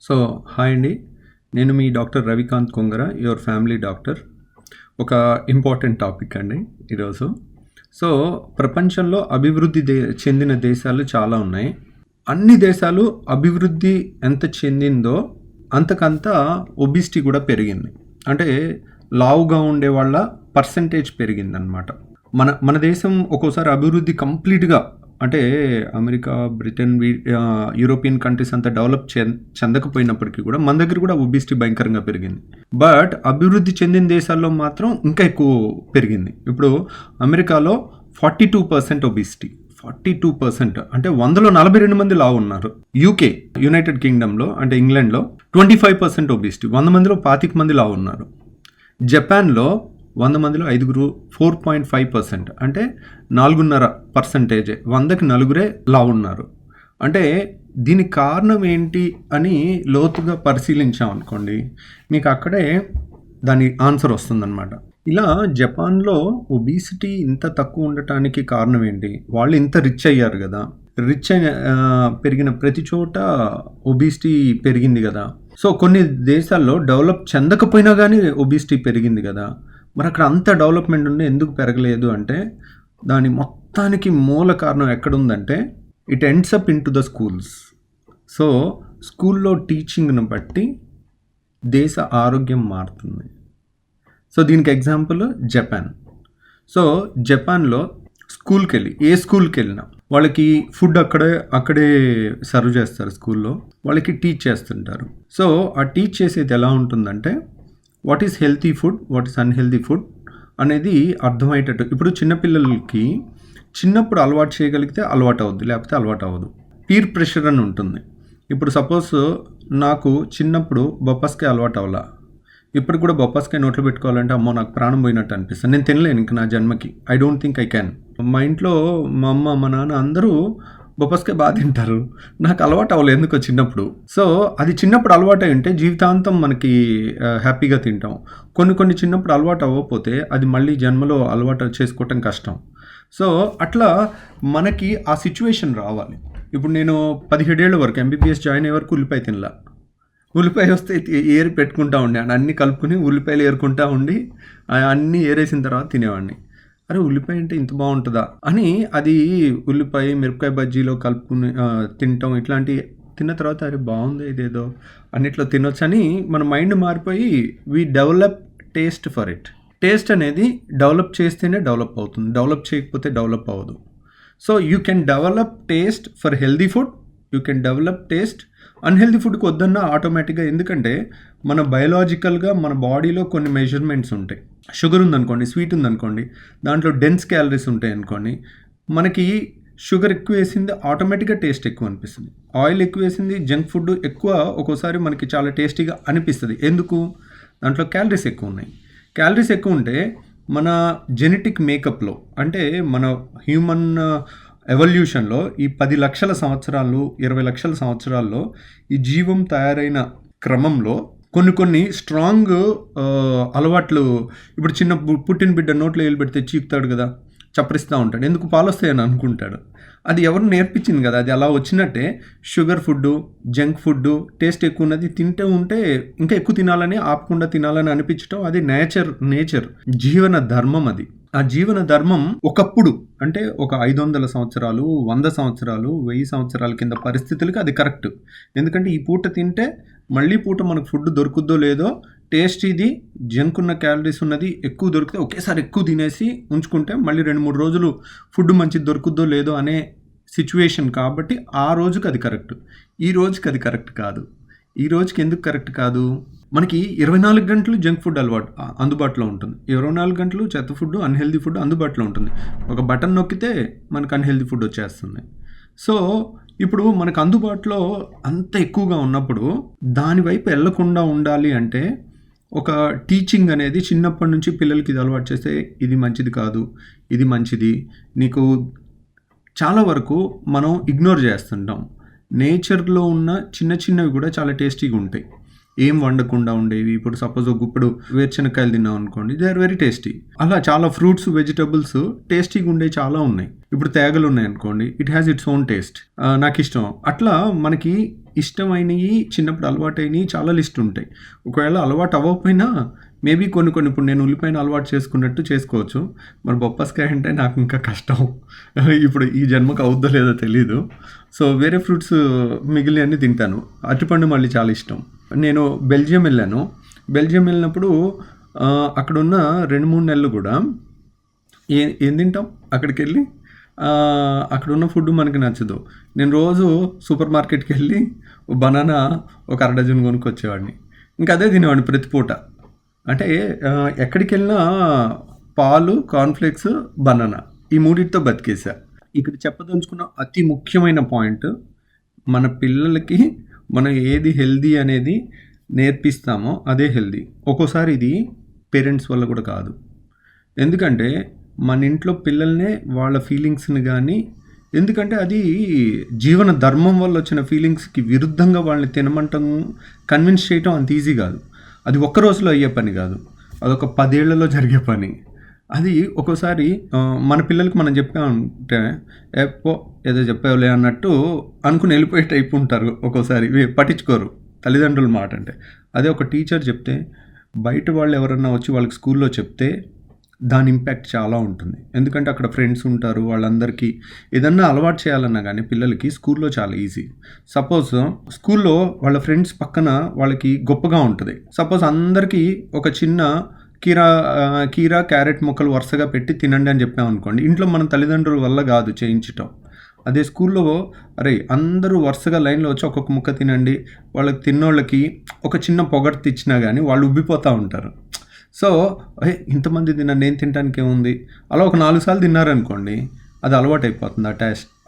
So hi అండి, నేను మీ doctor Ravikanth Kongara, your family doctor. ఒక ఇంపార్టెంట్ టాపిక్ అండి ఈరోజు. సో ప్రపంచంలో చెందిన దేశాలు చాలా ఉన్నాయి. అన్ని దేశాలు అభివృద్ధి ఎంత చెందిందో అంతకంత ఒబిసిటీ కూడా పెరిగింది. అంటే లావుగా ఉండే వాళ్ళ పర్సంటేజ్ పెరిగిందనమాట. మన మన దేశం ఒక్కోసారి అభివృద్ధి కంప్లీట్గా, అంటే అమెరికా, బ్రిటన్, యూరోపియన్ కంట్రీస్ అంతా డెవలప్ చెందకపోయినప్పటికీ కూడా మన దగ్గర కూడా ఒబిసిటీ భయంకరంగా పెరిగింది. బట్ అభివృద్ధి చెందిన దేశాల్లో మాత్రం ఇంకా ఎక్కువ పెరిగింది. ఇప్పుడు అమెరికాలో 42% ఒబిసిటీ, 42%, అంటే 100లో 42 మంది లావు ఉన్నారు. యూకే, యునైటెడ్ కింగ్డమ్లో అంటే ఇంగ్లాండ్లో 25% ఒబిసిటీ, 100 మందిలో 25 మంది లావు ఉన్నారు. జపాన్లో 100 మందిలో 5 4.5%, అంటే 4.5%, 100కి 4 లావు ఉన్నారు. అంటే దీనికి కారణం ఏంటి అని లోతుగా పరిశీలించామనుకోండి, మీకు అక్కడే దాని ఆన్సర్ వస్తుందన్నమాట. ఇలా జపాన్లో ఒబిసిటీ ఇంత తక్కువ ఉండటానికి కారణం ఏంటి? వాళ్ళు ఇంత రిచ్ అయ్యారు కదా, రిచ్ పెరిగిన ప్రతి చోట ఒబిసిటీ పెరిగింది కదా. సో కొన్ని దేశాల్లో డెవలప్ చెందకపోయినా కానీ ఒబిసిటీ పెరిగింది కదా. మరి అక్కడ అంత డెవలప్మెంట్ ఉండి ఎందుకు పెరగలేదు అంటే దాని మొత్తానికి మూల కారణం ఎక్కడుందంటే it ends up in to the schools. So స్కూల్లో టీచింగ్ను బట్టి దేశ ఆరోగ్యం మారుతుంది. సో దీనికి ఎగ్జాంపుల్ జపాన్. సో జపాన్లో ఏ స్కూల్కి వెళ్ళినా వాళ్ళకి ఫుడ్ అక్కడే సర్వ్ చేస్తారు. స్కూల్లో వాళ్ళకి టీచ్ చేస్తుంటారు. సో ఆ టీచ్ చేసేది ఎలా ఉంటుందంటే what is healthy food, what is unhealthy food అనేది అర్థమయ్యేటట్టు. ఇప్పుడు చిన్నపిల్లలకి చిన్నప్పుడు అలవాటు చేయగలిగితే అలవాటు అవుద్ది, లేకపోతే అలవాటు అవ్వదు. పీర్ ప్రెషర్ అని ఉంటుంది. ఇప్పుడు సపోజ్ నాకు చిన్నప్పుడు బొప్పాస్కాయ అలవాటు అవ్వాల, ఇప్పుడు కూడా బొప్పాస్కాయ నోట్లో పెట్టుకోవాలంటే అమ్మో నాకు ప్రాణం పోయినట్టు అనిపిస్తుంది. నేను తినలేను ఇంక నా జన్మకి. I don't think I can. మా ఇంట్లో మా అమ్మ, మా నాన్న అందరూ బొప్పాస్కాయ బాగా తింటారు. నాకు అలవాటు అవ్వలేదు ఎందుకో చిన్నప్పుడు. సో అది చిన్నప్పుడు అలవాటు అయి ఉంటే జీవితాంతం మనకి హ్యాపీగా తింటాం. కొన్ని చిన్నప్పుడు అలవాటు అవ్వకపోతే అది మళ్ళీ జన్మలో అలవాటు చేసుకోవటం కష్టం. సో అట్లా మనకి ఆ సిచ్యువేషన్ రావాలి. ఇప్పుడు నేను 17 ఏళ్ళ వరకు ఎంబీబీఎస్ జాయిన్ అయ్యే వరకు ఉల్లిపాయ తినలా. ఉల్లిపాయ వస్తే ఏరి పెట్టుకుంటా ఉండే, అన్నీ కలుపుకుని ఉల్లిపాయలు ఏరుకుంటా ఉండి అన్నీ ఏరేసిన తర్వాత తినేవాడిని. అరే ఉల్లిపాయ అంటే ఇంత బాగుంటుందా అని, అది ఉల్లిపాయ మిరపకాయ బజ్జీలో కలుపుకుని తినటం, ఇట్లాంటి తిన్న తర్వాత అరే బాగుంది ఇదేదో అన్నిట్లో తినొచ్చని మన మైండ్ మారిపోయి we develop taste for it. Taste అనేది డెవలప్ చేస్తేనే డెవలప్ అవుతుంది, డెవలప్ చేయకపోతే డెవలప్ అవ్వదు. So you can develop taste for healthy food, you can develop taste. Unhealthy ఫుడ్కి వద్దన్నా ఆటోమేటిక్గా, ఎందుకంటే మన బయలాజికల్గా మన బాడీలో కొన్ని మెజర్మెంట్స్ ఉంటాయి. షుగర్ ఉందనుకోండి, స్వీట్ ఉందనుకోండి, దాంట్లో డెన్స్ క్యాలరీస్ ఉంటాయి అనుకోండి. మనకి షుగర్ ఎక్కువ వేసింది ఆటోమేటిక్గా టేస్ట్ ఎక్కువ అనిపిస్తుంది. ఆయిల్ ఎక్కువ వేసింది, జంక్ ఫుడ్ ఎక్కువ ఒక్కోసారి మనకి చాలా టేస్టీగా అనిపిస్తుంది. ఎందుకు? దాంట్లో క్యాలరీస్ ఎక్కువ ఉన్నాయి. క్యాలరీస్ ఎక్కువ ఉంటే మన జెనెటిక్ మేకప్లో, అంటే మన హ్యూమన్ ఎవల్యూషన్లో ఈ 10 లక్షల సంవత్సరాలు, 20 లక్షల సంవత్సరాల్లో ఈ జీవం తయారైన క్రమంలో కొన్ని స్ట్రాంగ్ అలవాట్లు. ఇప్పుడు చిన్న పుట్టిన బిడ్డ నోట్లో వేలు పెడితే చీకుతాడు కదా, చప్పరిస్తూ ఉంటాడు, ఎందుకు పాలు వస్తాయని అనుకుంటాడు. అది ఎవరు నేర్పించింది కదా, అది అలా వచ్చినట్టే sugar food, junk food, taste ఎక్కువ ఉన్నది తింటూ ఉంటే ఇంకా ఎక్కువ తినాలని, ఆపకుండా తినాలని అనిపించడం, అది నేచర్ జీవన ధర్మం. అది ఆ జీవన ధర్మం ఒకప్పుడు, అంటే ఒక 500 సంవత్సరాలు, 100 సంవత్సరాలు, 1000 సంవత్సరాల కింద పరిస్థితులకి అది కరెక్ట్. ఎందుకంటే ఈ పూట తింటే మళ్ళీ పూట మనకు ఫుడ్ దొరుకుద్దో లేదో, టేస్ట్ ఇది, జంక్ ఉన్న క్యాలరీస్ ఉన్నది ఎక్కువ దొరికితే ఒకేసారి ఎక్కువ తినేసి ఉంచుకుంటే మళ్ళీ 2-3 రోజులు ఫుడ్ మంచిది దొరుకుద్దో లేదో అనే సిచ్యువేషన్. కాబట్టి ఆ రోజుకి అది కరెక్ట్. ఈ రోజుకి అది కరెక్ట్ కాదు. ఈ రోజుకి ఎందుకు కరెక్ట్ కాదు? మనకి 24 గంటలు జంక్ ఫుడ్ అందుబాటులో ఉంటుంది, 24 గంటలు చెత్త ఫుడ్, అన్హెల్దీ ఫుడ్ అందుబాటులో ఉంటుంది. ఒక బటన్ నొక్కితే మనకు అన్హెల్దీ ఫుడ్ వచ్చేస్తుంది. సో ఇప్పుడు మనకు అందుబాటులో అంత ఎక్కువగా ఉన్నప్పుడు దాని వైపు వెళ్లకుండా ఉండాలి అంటే ఒక టీచింగ్ అనేది చిన్నప్పటి నుంచి పిల్లలకి ఇది అలవాటు చేస్తే ఇది మంచిది కాదు, ఇది మంచిది. నీకు చాలా వరకు మనం ఇగ్నోర్ చేస్తుంటాం. నేచర్లో ఉన్న చిన్నవి కూడా చాలా టేస్టీగా ఉంటాయి. ఏం వండకుండా ఉండేవి. ఇప్పుడు సపోజ్ ఒక గుప్పుడు వేరుశనక్కాయలు తిన్నాం అనుకోండి, దే ఆర్ వెరీ టేస్టీ. అలా చాలా ఫ్రూట్స్, వెజిటబుల్స్ టేస్టీగా ఉండేవి చాలా ఉన్నాయి. ఇప్పుడు తేగలు ఉన్నాయి అనుకోండి, it has its own taste. నాకు ఇష్టం. అట్లా మనకి ఇష్టమైనవి చిన్నప్పుడు అలవాటైనవి చాలా లిస్ట్ ఉంటాయి. ఒకవేళ అలవాటు అవ్వకపోయినా మేబీ కొన్ని ఇప్పుడు నేను ఉల్లిపాయను అలవాటు చేసుకున్నట్టు చేసుకోవచ్చు. మరి బొప్పాస్కాయ అంటే నాకు ఇంకా కష్టం. ఇప్పుడు ఈ జన్మకు అవుద్దో లేదో తెలీదు. సో వేరే ఫ్రూట్స్ మిగిలినవన్నీ తింటాను. అరటిపండు మళ్ళీ చాలా ఇష్టం. నేను బెల్జియం వెళ్ళినప్పుడు అక్కడున్న 2-3 నెలలు కూడా ఏం తింటాం అక్కడికి వెళ్ళి. అక్కడున్న ఫుడ్ మనకి నచ్చదు. నేను రోజు సూపర్ మార్కెట్కి వెళ్ళి బనానా ఒక 1/2 డజన్ కొనుక్కొచ్చేవాడిని. ఇంకా అదే తినేవాడిని ప్రతి పూట. అంటే ఎక్కడికి వెళ్ళినా పాలు, కార్న్ఫ్లేక్స్, బనానా ఈ మూడింటితో బతికేసా. ఇక్కడ చెప్పదలుచుకున్న అతి ముఖ్యమైన పాయింట్, మన పిల్లలకి మనం ఏది హెల్దీ అనేది నేర్పిస్తామో అదే హెల్దీ. ఒక్కోసారి ఇది పేరెంట్స్ వల్ల కూడా కాదు. ఎందుకంటే మన ఇంట్లో పిల్లల్నే వాళ్ళ ఫీలింగ్స్ని కానీ, ఎందుకంటే అది జీవన ధర్మం వల్ల వచ్చిన ఫీలింగ్స్కి విరుద్ధంగా వాళ్ళని తినమంటం, కన్విన్స్ చేయటం అంత ఈజీ కాదు. అది ఒక్క రోజులో అయ్యే పని కాదు, అదొక 10 ఏళ్లలో జరిగే పని. అది ఒక్కోసారి మన పిల్లలకి మనం చెప్పామంటే ఏదో చెప్పావులే అన్నట్టు అనుకుని వెళ్ళిపోయే టైప్ ఉంటారు. ఒక్కోసారి పట్టించుకోరు తల్లిదండ్రుల మాట. అంటే అదే ఒక టీచర్ చెప్తే, బయట వాళ్ళు ఎవరన్నా వచ్చి వాళ్ళకి స్కూల్లో చెప్తే దాని ఇంపాక్ట్ చాలా ఉంటుంది. ఎందుకంటే అక్కడ ఫ్రెండ్స్ ఉంటారు, వాళ్ళందరికీ ఏదన్నా అలవాటు చేయాలన్నా కానీ పిల్లలకి స్కూల్లో చాలా ఈజీ. సపోజ్ స్కూల్లో వాళ్ళ ఫ్రెండ్స్ పక్కన వాళ్ళకి గొప్పగా ఉంటుంది. సపోజ్ అందరికీ ఒక చిన్న కీరా క్యారెట్ ముక్కలు వరుసగా పెట్టి తినండి అని చెప్పామనుకోండి, ఇంట్లో మన తల్లిదండ్రుల వల్ల కాదు చేయించటం. అదే స్కూల్లో అరే అందరూ వరుసగా లైన్లో వచ్చి ఒక్కొక్క ముక్క తినండి, వాళ్ళకి తిన్నోళ్ళకి ఒక చిన్న పొగడ్తి ఇచ్చినా కానీ వాళ్ళు ఉబ్బిపోతూ ఉంటారు. సో ఇంతమంది తిన్నాను, నేను తినడానికి ఏముంది, అలా ఒక 4 సార్లు తిన్నారనుకోండి, అది అలవాటు అయిపోతుంది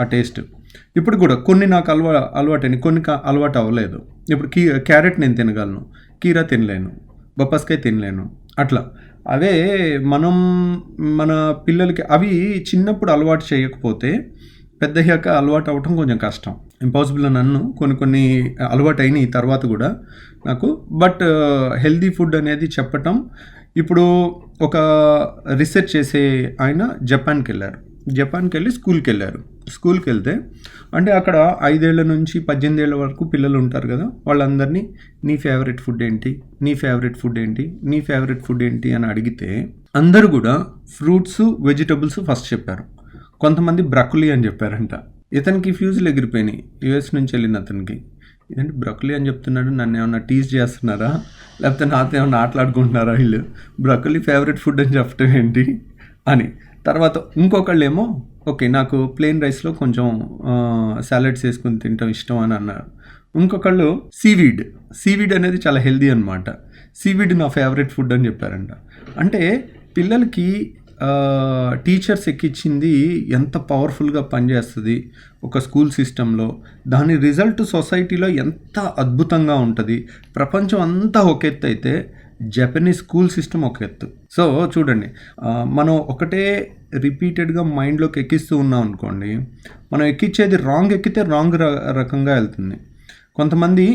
ఆ టేస్ట్. ఇప్పుడు కూడా కొన్ని నాకు అలవాటైనవి, కొన్ని అలవాటు అవ్వలేదు. ఇప్పుడు క్యారెట్ నేను తినగలను, కీరా తినలేను, బొప్పాస్కాయ తినలేను. అట్లా అవే మనం మన పిల్లలకి అవి చిన్నప్పుడు అలవాటు చేయకపోతే పెద్దయ్యాక అలవాటు అవ్వటం కొంచెం కష్టం. ఇంపాసిబుల్ నన్ను కొన్ని అలవాటు అయినాయి తర్వాత కూడా నాకు. బట్ హెల్దీ ఫుడ్ అనేది చెప్పటం, ఇప్పుడు ఒక రీసెర్చ్ చేసే ఆయన జపాన్కి వెళ్ళి స్కూల్కి వెళ్తే అంటే అక్కడ 5 ఏళ్ల నుంచి 18 ఏళ్ల వరకు పిల్లలు ఉంటారు కదా, వాళ్ళందరినీ నీ ఫేవరెట్ ఫుడ్ ఏంటి అని అడిగితే అందరూ కూడా ఫ్రూట్స్, వెజిటబుల్స్ ఫస్ట్ చెప్పారు. కొంతమంది బ్రక్కులీ అని చెప్పారంట. ఇతనికి ఫ్యూజులు ఎగిరిపోయినాయి. యూఎస్ నుంచి వెళ్ళిన అతనికి, ఇదంటే బ్రక్కులీ అని చెప్తున్నాడు, నన్ను ఏమన్నా టీజ్ చేస్తున్నారా, లేకపోతే నాతో ఏమన్నా ఆటలాడుకుంటున్నారా వీళ్ళు, బ్రక్కులీ ఫేవరెట్ ఫుడ్ అని చెప్పడం ఏంటి అని. తర్వాత ఇంకొకళ్ళు ఏమో ఓకే నాకు ప్లెయిన్ రైస్లో కొంచెం సాలెడ్స్ వేసుకుని తింటాం ఇష్టం అని అన్నారు. ఇంకొకళ్ళు సీవీడ్ అనేది చాలా హెల్దీ అనమాట, సీవీడ్ నా ఫేవరెట్ ఫుడ్ అని చెప్పారంట. అంటే పిల్లలకి టీచర్స్ ఎక్కించింది ఎంత పవర్ఫుల్గా పనిచేస్తుంది ఒక స్కూల్ సిస్టంలో, దాని రిజల్ట్ సొసైటీలో ఎంత అద్భుతంగా ఉంటుంది. ప్రపంచం అంతా ఒక ఎత్తు అయితే జపనీస్ స్కూల్ సిస్టమ్ ఒక ఎత్తు. సో చూడండి, మనం ఒకటే రిపీటెడ్గా మైండ్లోకి ఎక్కిస్తూ ఉన్నాం అనుకోండి, మనం ఎక్కించేది రాంగ్ ఎక్కితే రాంగ్ రకంగా వెళ్తుంది. కొంతమంది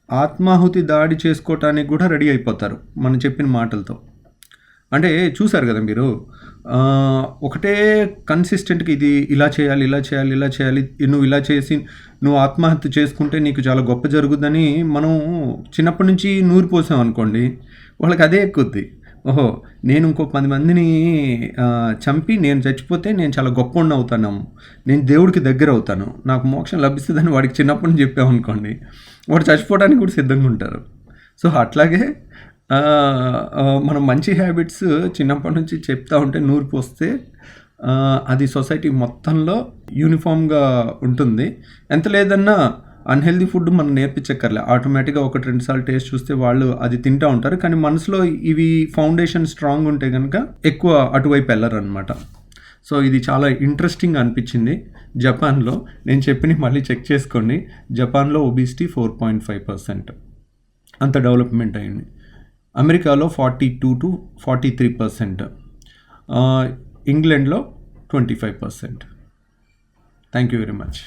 ఆత్మాహుతి దాడి చేసుకోవటానికి కూడా రెడీ అయిపోతారు మనం చెప్పిన మాటలతో. అంటే చూసారు కదా మీరు, ఒకటే కన్సిస్టెంట్గా ఇది ఇలా చేయాలి, నువ్వు ఇలా చేసి నువ్వు ఆత్మహత్య చేసుకుంటే నీకు చాలా గొప్ప జరుగుద్దని మనం చిన్నప్పటి నుంచి నూరు పోసాం అనుకోండి, వాళ్ళకి అదే ఎక్కుద్ది. ఓహో నేను ఇంకో 10 మందిని చంపి నేను చచ్చిపోతే నేను చాలా గొప్ప అవుతాను, నేను దేవుడికి దగ్గర అవుతాను, నాకు మోక్షం లభిస్తుందని వాడికి చిన్నప్పటి నుంచి చెప్పామనుకోండి, వాడు చచ్చిపోవడానికి కూడా సిద్ధంగా ఉంటారు. సో అట్లాగే మనం మంచి హ్యాబిట్స్ చిన్నప్పటి నుంచి చెప్తా ఉంటే నూరు పోస్తే అది సొసైటీ మొత్తంలో యూనిఫామ్గా ఉంటుంది. ఎంత లేదన్నా అన్హెల్దీ ఫుడ్ మనం నేర్పించక్కర్లే, ఆటోమేటిక్గా 1-2 సార్లు టేస్ట్ చూస్తే వాళ్ళు అది తింటూ ఉంటారు. కానీ మనసులో ఇవి ఫౌండేషన్ స్ట్రాంగ్ ఉంటే కనుక ఎక్కువ అటువైపు వెళ్ళరు అనమాట. సో ఇది చాలా ఇంట్రెస్టింగ్ అనిపించింది. జపాన్లో నేను చెప్పినవి మళ్ళీ చెక్ చేసుకోండి. జపాన్లో ఒబిసిటీ 4.5% అంత డెవలప్మెంట్ అయింది. అమెరికాలో 42 to 43%, ఇంగ్లాండ్లో 25%. Thank you very much.